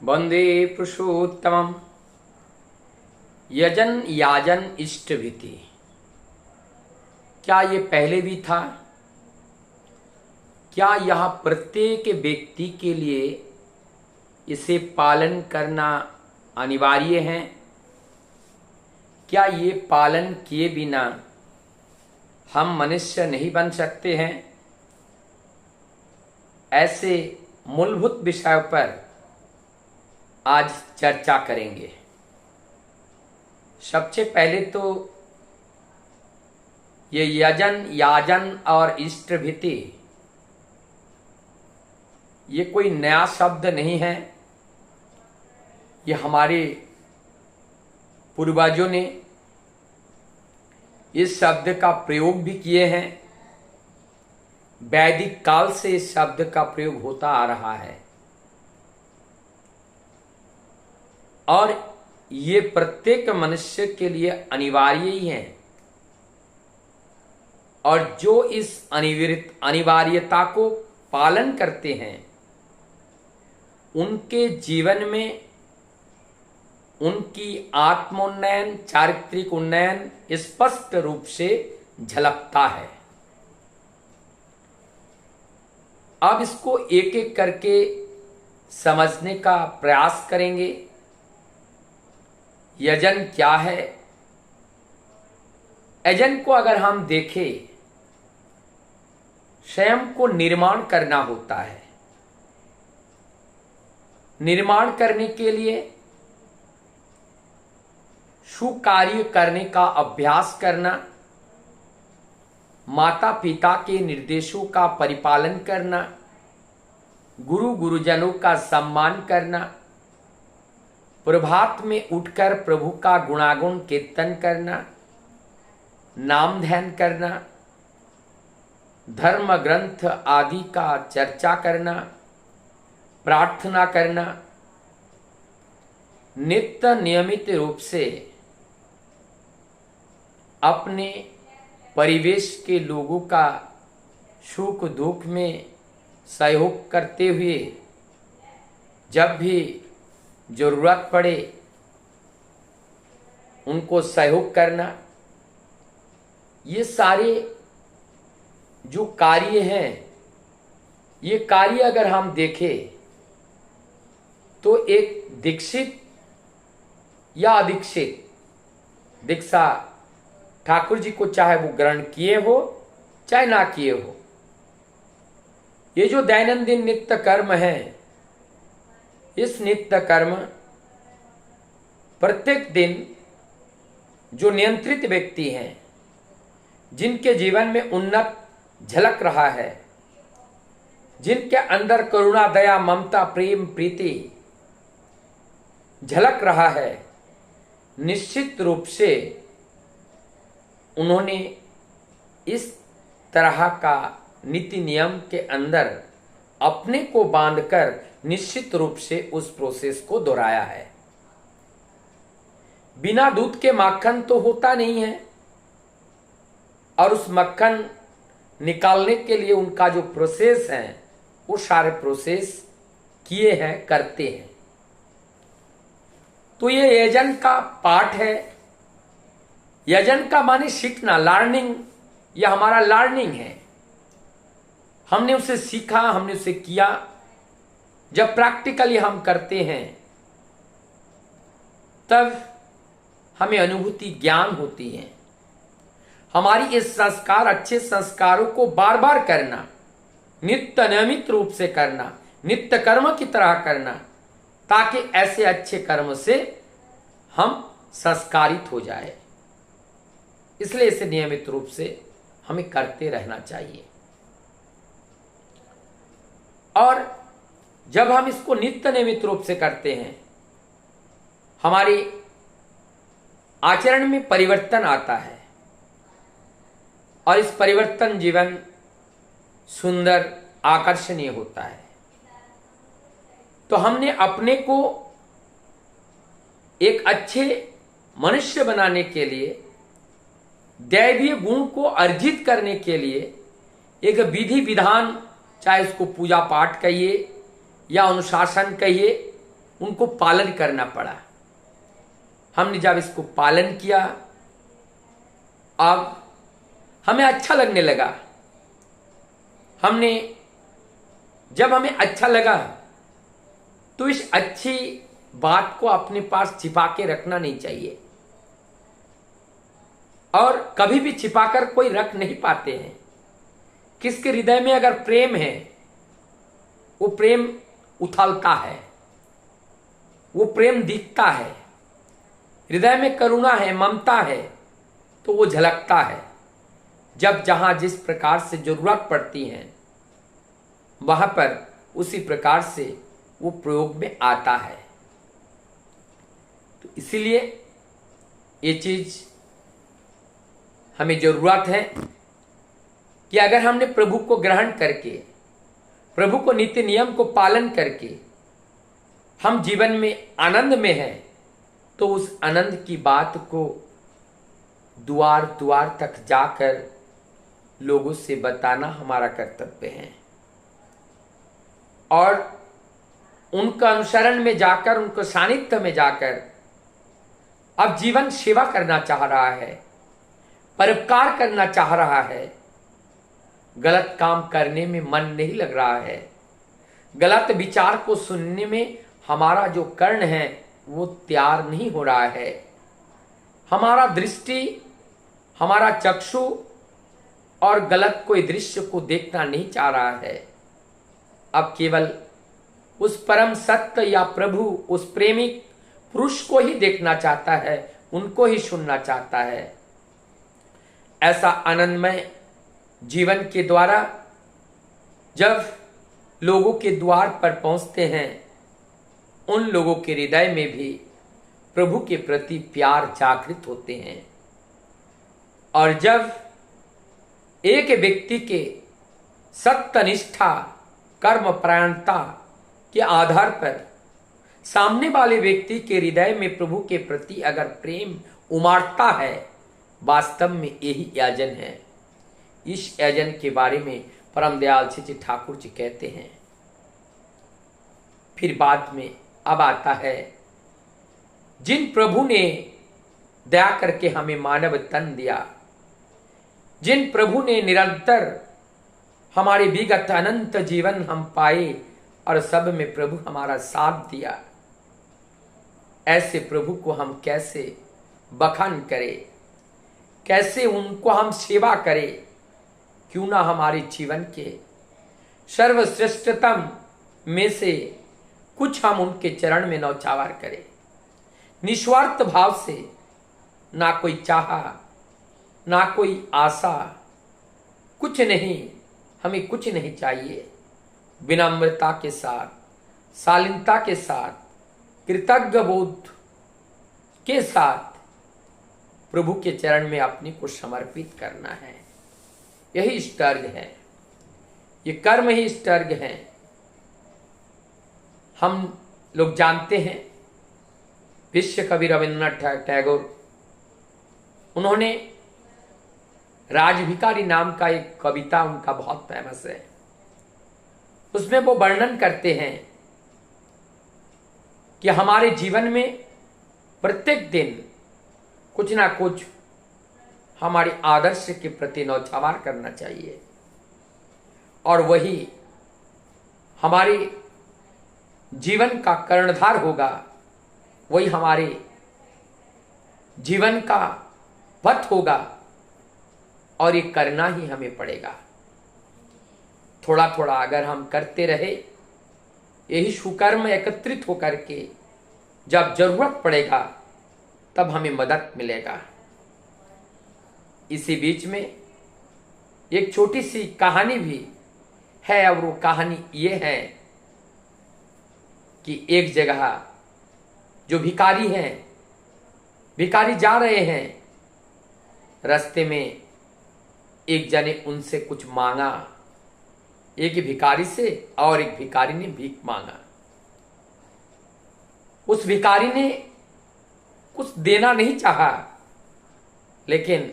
वंदे पुरुषोत्तमम् यजन याजन इष्टभीति। क्या ये पहले भी था? क्या यह प्रत्येक व्यक्ति के लिए इसे पालन करना अनिवार्य है? क्या ये पालन किए बिना हम मनुष्य नहीं बन सकते हैं? ऐसे मूलभूत विषयों पर आज चर्चा करेंगे। सबसे पहले तो ये यजन याजन और इष्टभीति ये कोई नया शब्द नहीं है। ये हमारे पूर्वजों ने इस शब्द का प्रयोग भी किए हैं। वैदिक काल से इस शब्द का प्रयोग होता आ रहा है और ये प्रत्येक मनुष्य के लिए अनिवार्य ही है। और जो इस अनिवार्यता को पालन करते हैं उनके जीवन में उनकी आत्मोन्नयन चारित्रिक उन्नयन स्पष्ट रूप से झलकता है। अब इसको एक एक करके समझने का प्रयास करेंगे। यजन क्या है? यजन को अगर हम देखें, स्वयं को निर्माण करना होता है। निर्माण करने के लिए सुकार्य करने का अभ्यास करना, माता पिता के निर्देशों का परिपालन करना, गुरुजनों का सम्मान करना, प्रभात में उठकर प्रभु का गुणागुण कीर्तन करना, नाम ध्यान करना, धर्म ग्रंथ आदि का चर्चा करना, प्रार्थना करना, नित्य नियमित रूप से अपने परिवेश के लोगों का सुख दुख में सहयोग करते हुए जब भी जरूरत पड़े उनको सहयोग करना, ये सारे जो कार्य हैं, ये कार्य अगर हम देखें तो एक दीक्षित या अदीक्षित, दीक्षा ठाकुर जी को चाहे वो ग्रहण किए हो चाहे ना किए हो, ये जो दैनंदिन नित्य कर्म है, इस नित्य कर्म प्रत्येक दिन जो नियंत्रित व्यक्ति हैं, जिनके जीवन में उन्नत झलक रहा है, जिनके अंदर करुणा दया ममता प्रेम प्रीति झलक रहा है, निश्चित रूप से उन्होंने इस तरह का नीति नियम के अंदर अपने को बांधकर निश्चित रूप से उस प्रोसेस को दोहराया है। बिना दूध के माखन तो होता नहीं है और उस मक्खन निकालने के लिए उनका जो प्रोसेस है वो सारे प्रोसेस किए हैं, करते हैं। तो ये यजन का पाठ है। यजन का माने सीखना, लर्निंग। यह हमारा लर्निंग है। हमने उसे सीखा, हमने उसे किया। जब प्रैक्टिकली हम करते हैं तब हमें अनुभूति ज्ञान होती है। हमारी इस संस्कार, अच्छे संस्कारों को बार बार करना, नित्य नियमित रूप से करना, नित्य कर्म की तरह करना, ताकि ऐसे अच्छे कर्म से हम संस्कारित हो जाए। इसलिए इसे नियमित रूप से हमें करते रहना चाहिए। और जब हम इसको नित्य नियमित रूप से करते हैं, हमारे आचरण में परिवर्तन आता है और इस परिवर्तन जीवन सुंदर आकर्षणीय होता है। तो हमने अपने को एक अच्छे मनुष्य बनाने के लिए, दैवीय गुण को अर्जित करने के लिए एक विधि विधान, चाहे उसको पूजा पाठ कहिए या अनुशासन कहिए, उनको पालन करना पड़ा। हमने जब इसको पालन किया, अब हमें अच्छा लगने लगा। जब हमें अच्छा लगा तो इस अच्छी बात को अपने पास छिपा के रखना नहीं चाहिए, और कभी भी छिपाकर कोई रख नहीं पाते हैं। किसके हृदय में अगर प्रेम है, वो प्रेम उथलता है, वो प्रेम दिखता है। हृदय में करुणा है, ममता है, तो वो झलकता है। जब जहां जिस प्रकार से जरूरत पड़ती है वहां पर उसी प्रकार से वो प्रयोग में आता है। तो इसीलिए ये चीज हमें जरूरत है कि अगर हमने प्रभु को ग्रहण करके, प्रभु को नीति नियम को पालन करके हम जीवन में आनंद में हैं, तो उस आनंद की बात को द्वार द्वार तक जाकर लोगों से बताना हमारा कर्तव्य है। और उनका अनुसरण में जाकर, उनको सानिध्य में जाकर अब जीवन सेवा करना चाह रहा है, परोपकार करना चाह रहा है। गलत काम करने में मन नहीं लग रहा है, गलत विचार को सुनने में हमारा जो कर्ण है वो तैयार नहीं हो रहा है। हमारा दृष्टि, हमारा चक्षु और गलत कोई दृश्य को देखना नहीं चाह रहा है। अब केवल उस परम सत्य या प्रभु, उस प्रेमी पुरुष को ही देखना चाहता है, उनको ही सुनना चाहता है। ऐसा आनंदमय जीवन के द्वारा जब लोगों के द्वार पर पहुंचते हैं, उन लोगों के हृदय में भी प्रभु के प्रति प्यार जागृत होते हैं। और जब एक व्यक्ति के सत्यनिष्ठा, कर्म परायणता के आधार पर सामने वाले व्यक्ति के हृदय में प्रभु के प्रति अगर प्रेम उमड़ता है, वास्तव में यही यजन है। इस यजन के बारे में परम दयाल श्री ठाकुर जी कहते हैं। फिर बाद में अब आता है, जिन प्रभु ने दया करके हमें मानव तन दिया, जिन प्रभु ने निरंतर हमारे विगत अनंत जीवन हम पाए और सब में प्रभु हमारा साथ दिया, ऐसे प्रभु को हम कैसे बखान करें, कैसे उनको हम सेवा करें। क्यों ना हमारे जीवन के सर्वश्रेष्ठतम में से कुछ हम उनके चरण में नौछावर करें, निस्वार्थ भाव से, ना कोई चाहा, ना कोई आशा, कुछ नहीं, हमें कुछ नहीं चाहिए। विनम्रता के साथ, शालीनता के साथ, कृतज्ञ बोध के साथ प्रभु के चरण में अपने को समर्पित करना है। यही इष्टार्घ है, ये कर्म ही इष्टार्घ है। हम लोग जानते हैं विश्व कवि रविन्द्रनाथ टैगोर, उन्होंने राजभिकारी नाम का एक कविता उनका बहुत फेमस है। उसमें वो वर्णन करते हैं कि हमारे जीवन में प्रत्येक दिन कुछ ना कुछ हमारे आदर्श के प्रति नौछावर करना चाहिए, और वही हमारे जीवन का कर्णधार होगा, वही हमारे जीवन का पथ होगा, और ये करना ही हमें पड़ेगा। थोड़ा थोड़ा अगर हम करते रहे, यही सुकर्म एकत्रित होकर के जब जरूरत पड़ेगा तब हमें मदद मिलेगा। इसी बीच में एक छोटी सी कहानी भी है, और वो कहानी ये है कि एक जगह जो भिखारी हैं, भिखारी जा रहे हैं, रास्ते में एक जने उनसे कुछ मांगा, एक भिखारी से, और एक भिखारी ने भीख मांगा। उस भिखारी ने कुछ देना नहीं चाहा, लेकिन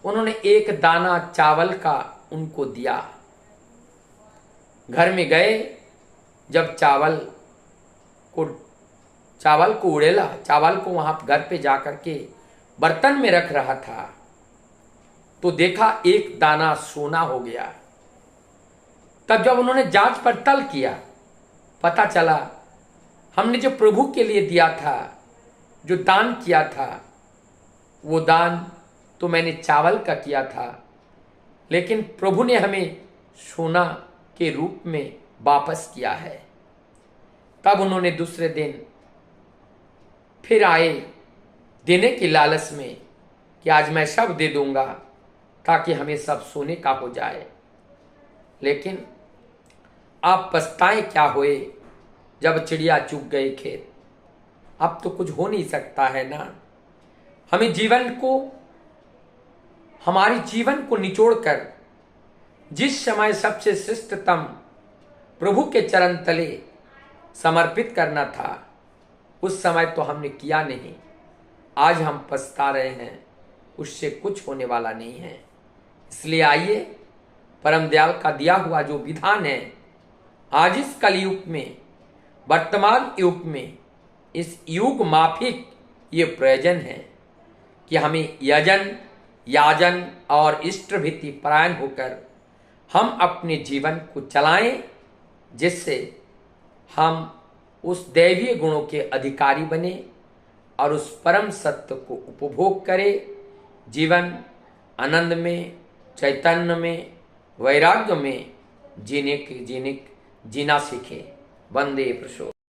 उन्होंने एक दाना चावल का उनको दिया। घर में गए, जब चावल को चावल को उड़ेला, चावल को वहां घर पे जाकर के बर्तन में रख रहा था तो देखा एक दाना सोना हो गया। तब जब उन्होंने जांच पड़ताल किया, पता चला हमने जो प्रभु के लिए दिया था, जो दान किया था, वो दान तो मैंने चावल का किया था, लेकिन प्रभु ने हमें सोना के रूप में वापस किया है। तब उन्होंने दूसरे दिन फिर आए देने की लालच में कि आज मैं सब दे दूंगा ताकि हमें सब सोने का हो जाए। लेकिन आप पछताएं क्या हुए जब चिड़िया चुग गए खेत। अब तो कुछ हो नहीं सकता है ना। हमें हमारी जीवन को निचोड़कर जिस समय सबसे श्रेष्ठतम प्रभु के चरण तले समर्पित करना था, उस समय तो हमने किया नहीं। आज हम पछता रहे हैं, उससे कुछ होने वाला नहीं है। इसलिए आइए परम दयाल का दिया हुआ जो विधान है, आज इस कलयुग में, वर्तमान युग में, इस युग माफिक ये प्रयोजन है कि हमें यजन, याजन और इष्ट भीति परायण होकर हम अपने जीवन को चलाएं, जिससे हम उस दैवीय गुणों के अधिकारी बने और उस परम सत्य को उपभोग करें। जीवन आनंद में, चैतन्य में, वैराग्य में जीना सीखें। वंदे प्रसो।